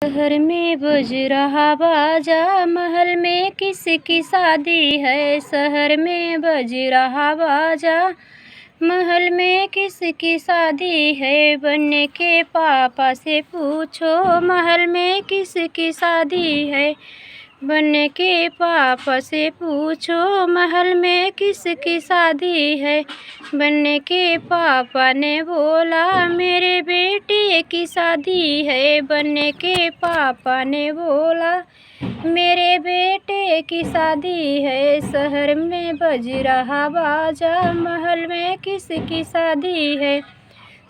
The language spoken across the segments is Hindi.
शहर में बज रहा बाजा, महल में किसकी शादी है। शहर में बज रहा बाजा, महल में किसकी शादी है। बनने के पापा से पूछो, महल में किसकी शादी है। बनने के पापा से पूछो, महल में किसकी शादी है। बनने के पापा ने बोला, मेरे बेटे की शादी है। बनने के पापा ने बोला, मेरे बेटे की शादी है। शहर में बज रहा बाजा, महल में किसकी शादी है।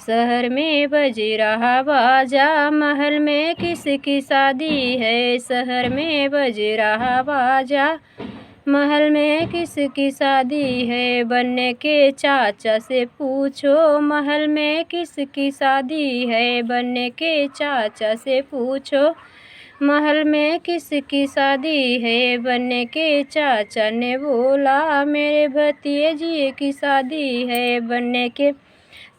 शहर में बज रहा बाजा, महल में किसकी शादी है। शहर में बज रहा बाजा, महल में किसकी शादी है। बनने के चाचा से पूछो, महल में किसकी शादी है। बनने के चाचा से पूछो, महल में किसकी शादी है। बनने के चाचा ने बोला, मेरे भतीजे की शादी है। बनने के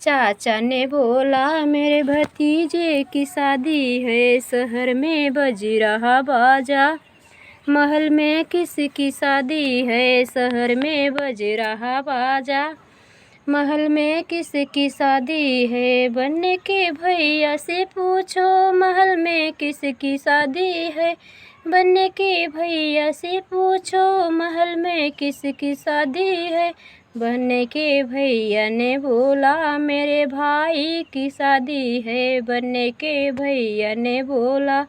चाचा ने बोला, मेरे भतीजे की शादी है। शहर में बज रहा बाजा, महल में किसकी शादी है। शहर में बज रहा बाजा, महल में किसकी शादी है। बनने के भैया से पूछो, महल में किसकी शादी है। बनने के भैया से पूछो, महल में किसकी शादी है। बनने के भैया ने बोला, मेरे भाई की शादी है। बनने के भैया ने बोला,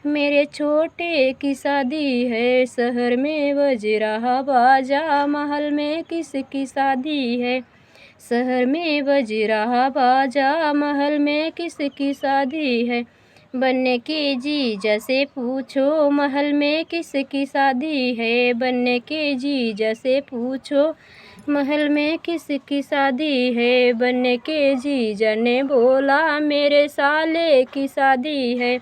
मेरे छोटे की शादी है। शहर में बज रहा बाजा, महल में किसकी शादी है। शहर में बज रहा बाजा, महल में किसकी शादी है। बनने के जीजा से पूछो, महल में किसकी शादी है। बनने के जीजा से पूछो, महल में किसकी शादी है। बनने के जीजा ने बोला, मेरे साले की शादी है।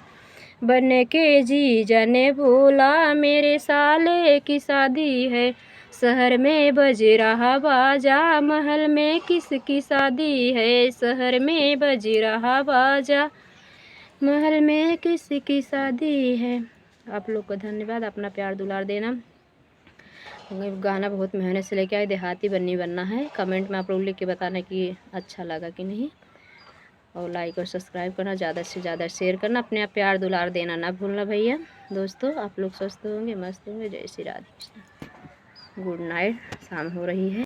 बनने के जीजा ने बोला, मेरे साले की शादी है। शहर में बज रहा बाजा, महल में किसकी शादी है। शहर में बज रहा बाजा, महल में किसकी शादी है। आप लोग को धन्यवाद, अपना प्यार दुलार देना। गाना बहुत मेहनत से लेके आए, देहाती बन्नी बनना है। कमेंट में आप लोग लिख के बताना कि अच्छा लगा कि नहीं, और लाइक और सब्सक्राइब करना, ज़्यादा से ज़्यादा शेयर करना। अपने आप प्यार दुलार देना ना भूलना भैया। दोस्तों आप लोग स्वस्थ होंगे, मस्त होंगे। जय श्री राधे कृष्ण। गुड नाइट, शाम हो रही है।